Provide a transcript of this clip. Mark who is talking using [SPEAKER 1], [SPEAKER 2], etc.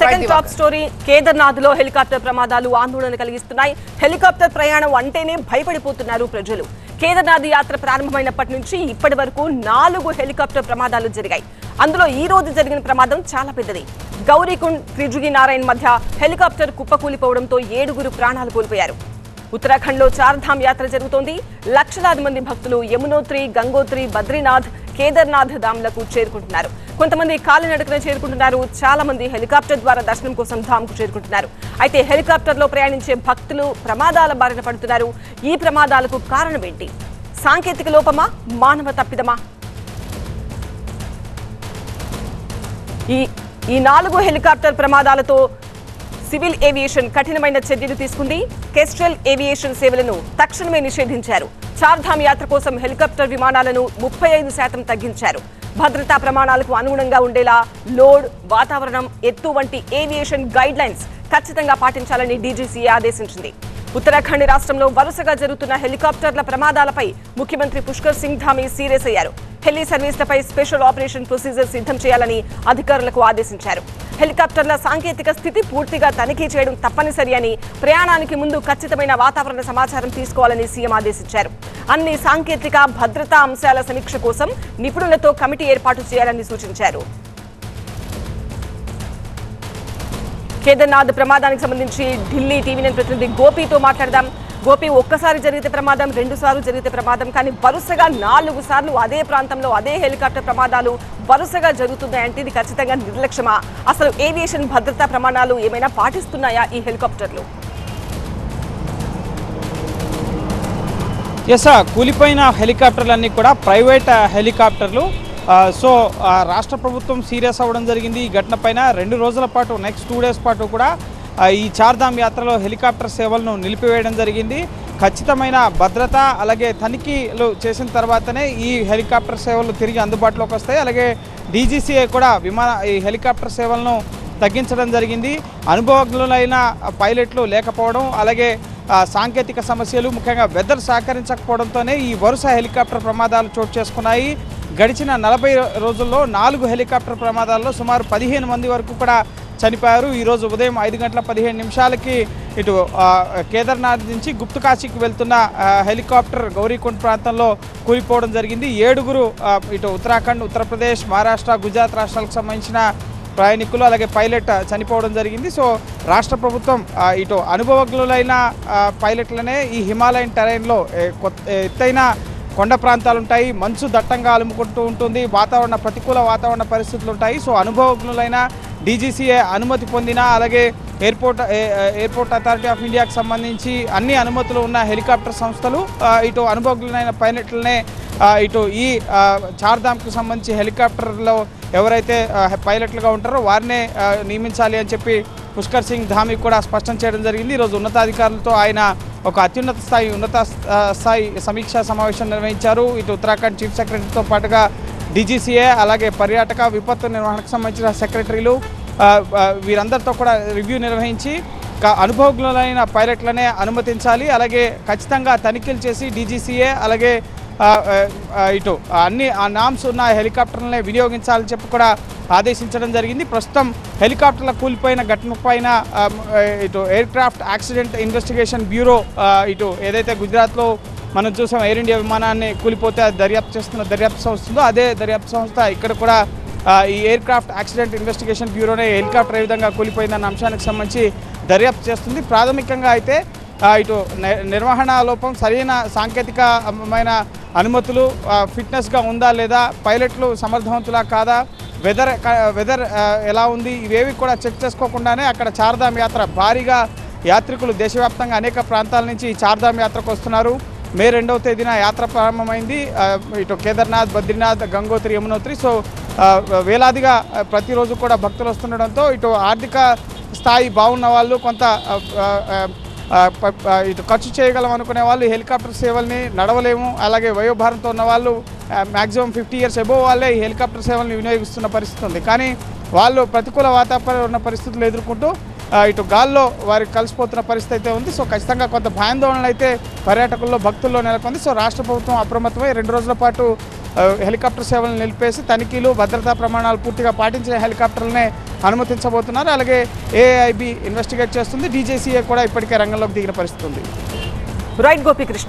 [SPEAKER 1] Second top story Kedarnath లో helicopter ప్రమాదాలు ఆందోళన కలిగిస్తున్నాయి. హెలికాప్టర్ ప్రయాణం అంటేనే భయపడిపోతున్నారు ప్రజలు. కేదార్నాథ్ యాత్ర ప్రారంభమైనప్పటి నుంచి ఇప్పటి వరకు 4 హెలికాప్టర్ ప్రమాదాలు జరిగాయి. అందులో ఈ రోజు జరిగిన ప్రమాదం చాలా పెద్దది. గౌరీకుండ్ త్రిజుగి నారాయణ్ మధ్య హెలికాప్టర్ కుప్పకూలిపోవడంతో 7 ప్రాణాలు కోల్పోయారు. ఉత్తరాఖండ్ లో చార్ధామ్ యాత్ర జరుగుతోంది. లక్షలాది మంది భక్తులు యమునోత్రి, గంగోత్రి, బద్రీనాథ్, కేదార్నాథ్ ధామ్లకు చేరుకుంటున్నారు. కొంతమంది కాలినడకన చేరుకుంటున్నారు. చాలా మంది హెలికాప్టర్ ద్వారా దర్శనం కోసం ధామ్కు చేరుకుంటున్నారు. అయితే హెలికాప్టర్ లో ప్రయాణించే భక్తులు ప్రమాదాల బారిన పడుతున్నారు. ఈ ప్రమాదాలకు కారణం ఏంటి? సాంకేతిక లోపమా, మానవ తప్పిదమా? ఈ 4 హెలికాప్టర్ ప్రమాదాలతో సివిల్ ఏవియేషన్ కఠినమైన చర్యలు తీసుకుంది. కెస్ట్రల్ ఏవియేషన్ సేవలను తక్షణమే నిషేధించారు. చార్ధామ్ యాత్ర కోసం హెలికాప్టర్ విమానాలను 35% తగ్గించారు. భద్రతా ప్రమాణాలకు అనుగుణంగా ఉండేలా లోడ్, వాతావరణం, ఎత్తు వంటి ఏవియేషన్ గైడ్ లైన్స్ ఖచ్చితంగా పాటించాలని డీజీసీఏ ఆదేశించింది. ఉత్తరాఖండ్ రాష్ట్రంలో వరుసగా జరుగుతున్న హెలికాప్టర్ల ప్రమాదాలపై ముఖ్యమంత్రి పుష్కర్ సింగ్ ధామీ సీరియస్ అయ్యారు. హెలి సర్వీసులపై స్పెషల్ ఆపరేషన్ ప్రొసీజర్ సిద్ధం చేయాలని అధికారులకు ఆదేశించారు. హెలికాప్టర్ల సాంకేతిక స్థితి పూర్తిగా తనిఖీ చేయడం తప్పనిసరి అని, ప్రయాణానికి ముందు ఖచ్చితమైన వాతావరణ సమాచారం తీసుకోవాలని సీఎం ఆదేశించారు. అన్ని సాంకేతిక భద్రతా అంశాల సమీక్ష కోసం నిపుణులతో కమిటీ ఏర్పాటు చేయాలని సూచించారు. కేదార్నాథ్ ప్రమాదానికి సంబంధించి ఢిల్లీ టీవీ9 ప్రతినిధి గోపితో మాట్లాడదాం. గోపి, ఒక్కసారి జరిగితే ప్రమాదం, 2 సార్లు జరిగితే ప్రమాదం, కానీ వరుసగా 4 సార్లు అదే ప్రాంతంలో అదే హెలికాప్టర్ ప్రమాదాలు వరుసగా జరుగుతున్నాయంటే ఇది ఖచ్చితంగా నిర్లక్ష్యమా? అసలు ఏవియేషన్ భద్రతా ప్రమాణాలు ఏమైనా పాటిస్తున్నాయా ఈ హెలికాప్టర్లు?
[SPEAKER 2] కూలిపోయిన హెలికాప్టర్లన్నీ కూడా ప్రైవేట్ హెలికాప్టర్లు. సో రాష్ట్ర ప్రభుత్వం సీరియస్ అవ్వడం జరిగింది ఈ ఘటన పైన. 2 రోజుల పాటు, నెక్స్ట్ 2 డేస్ పాటు కూడా ఈ చార్ధామ్ యాత్రలో హెలికాప్టర్ సేవలను నిలిపివేయడం జరిగింది. ఖచ్చితమైన భద్రత అలాగే తనిఖీలు చేసిన తర్వాతనే ఈ హెలికాప్టర్ సేవలు తిరిగి అందుబాటులోకి వస్తాయి. అలాగే డీజీసీఏ కూడా ఈ హెలికాప్టర్ సేవలను తగ్గించడం జరిగింది. అనుభవజ్ఞులైన పైలట్లు లేకపోవడం, అలాగే సాంకేతిక సమస్యలు, ముఖ్యంగా వెదర్ సహకరించకపోవడంతోనే ఈ వరుస హెలికాప్టర్ ప్రమాదాలు చోటు చేసుకున్నాయి. గడిచిన 40 రోజుల్లో 4 హెలికాప్టర్ ప్రమాదాల్లో సుమారు 15 మంది వరకు కూడా చనిపోయారు. ఈరోజు ఉదయం 5:15 ఇటు కేదార్నాథ్ నుంచి గుప్తకాశీకి వెళ్తున్న హెలికాప్టర్ గౌరీకుండ్ ప్రాంతంలో కూలిపోవడం జరిగింది. 7 ఇటు ఉత్తరాఖండ్, ఉత్తరప్రదేశ్, మహారాష్ట్ర, గుజరాత్ రాష్ట్రాలకు సంబంధించిన ప్రయాణికులు అలాగే పైలట్ చనిపోవడం జరిగింది. సో రాష్ట్ర ప్రభుత్వం ఇటు అనుభవజ్ఞులైన పైలట్లనే ఈ హిమాలయన్ టెరైన్లో ఎత్తైన కొండ ప్రాంతాలు ఉంటాయి, మంచు దట్టంగా అలుముకుంటూ ఉంటుంది, ప్రతికూల వాతావరణ పరిస్థితులు ఉంటాయి. సో అనుభవజ్ఞులైన డీజీసీఏ అనుమతి పొందిన, అలాగే ఎయిర్పోర్ట్ అథారిటీ ఆఫ్ ఇండియాకి సంబంధించి అన్ని అనుమతులు ఉన్న హెలికాప్టర్ సంస్థలు ఇటు అనుభవజ్ఞులైన పైలట్లనే ఇటు ఈ చార్ధామ్కి సంబంధించి హెలికాప్టర్లో ఎవరైతే పైలట్లుగా ఉంటారో వారినే నియమించాలి అని చెప్పి పుష్కర్ సింగ్ ధామీ కూడా స్పష్టం చేయడం జరిగింది. ఈరోజు ఉన్నతాధికారులతో ఆయన ఒక ఉన్నత స్థాయి సమీక్షా సమావేశం నిర్వహించారు. ఇటు ఉత్తరాఖండ్ చీఫ్ సెక్రటరీతో పాటుగా డీజీసీఏ అలాగే పర్యాటక విపత్తు నిర్వహణకు సంబంధించిన సెక్రటరీలు వీరందరితో కూడా రివ్యూ నిర్వహించి అనుభవజ్ఞులైన పైలట్లనే అనుమతించాలి, అలాగే ఖచ్చితంగా తనిఖీలు చేసి డీజీసీఏ అలాగే ఇటు అన్ని నామ్స్ ఉన్న హెలికాప్టర్లనే వినియోగించాలని చెప్పి కూడా ఆదేశించడం జరిగింది. ప్రస్తుతం హెలికాప్టర్ల కూలిపోయిన ఘటన పైన ఇటు ఎయిర్క్రాఫ్ట్ యాక్సిడెంట్ ఇన్వెస్టిగేషన్ బ్యూరో ఇటు ఏదైతే గుజరాత్లో మనం చూసాం ఎయిర్ ఇండియా విమానాన్ని కూలిపోతే దర్యాప్తు చేస్తున్న దర్యాప్తు సంస్థ ఉందో అదే దర్యాప్తు సంస్థ ఇక్కడ కూడా ఈ ఎయిర్క్రాఫ్ట్ యాక్సిడెంట్ ఇన్వెస్టిగేషన్ బ్యూరోనే హెలికాప్టర్ ఏ విధంగా కూలిపోయిందన్న అంశానికి సంబంధించి దర్యాప్తు చేస్తుంది. ప్రాథమికంగా అయితే ఇటు నిర్వహణ లోపం, సరైన సాంకేతికమైన అనుమతులు, ఫిట్నెస్గా ఉందా లేదా, పైలట్లు సమర్థవంతులా కాదా, వెదర్ ఎలా ఉంది, ఇవేవి కూడా చెక్ చేసుకోకుండానే అక్కడ చార్ధామ్ యాత్ర భారీగా యాత్రికులు దేశవ్యాప్తంగా అనేక ప్రాంతాల నుంచి చార్ధామ్ యాత్రకు వస్తున్నారు. మే 2వ తేదీన యాత్ర ప్రారంభమైంది. ఇటు కేదార్నాథ్, బద్రీనాథ్, గంగోత్రి, యమునోత్రి. సో వేలాదిగా ప్రతిరోజు కూడా భక్తులు వస్తుండడంతో ఇటు ఆర్థిక స్థాయి బాగున్న వాళ్ళు, కొంత ఇటు ఖర్చు చేయగలం అనుకునే వాళ్ళు హెలికాప్టర్ సేవల్ని నడవలేము, అలాగే వయోభారంతో ఉన్న వాళ్ళు మ్యాక్సిమం 50 years అబోవ్ వాళ్ళే ఈ హెలికాప్టర్ సేవల్ని వినియోగిస్తున్న పరిస్థితి ఉంది. కానీ వాళ్ళు ప్రతికూల వాతావరణ పరిస్థితులు ఎదుర్కొంటూ ఇటు గాల్లో వారికి కలిసిపోతున్న పరిస్థితి అయితే ఉంది. సో ఖచ్చితంగా కొంత భయాందోళనలు అయితే పర్యాటకుల్లో, భక్తుల్లో నెలకొంది. సో రాష్ట్ర ప్రభుత్వం అప్రమత్తమై 2 రోజుల పాటు హెలికాప్టర్ సేవలను నిలిపేసి తనిఖీలు, భద్రతా ప్రమాణాలు పూర్తిగా పాటించిన హెలికాప్టర్లనే అనుమతించబోతున్నారు. అలాగే ఏఐబి ఇన్వెస్టిగేట్ చేస్తుంది. డీజీసీఏ కూడా ఇప్పటికే రంగంలోకి దిగిన పరిస్థితి ఉంది.
[SPEAKER 1] రైట్ గోపీకృష్ణ.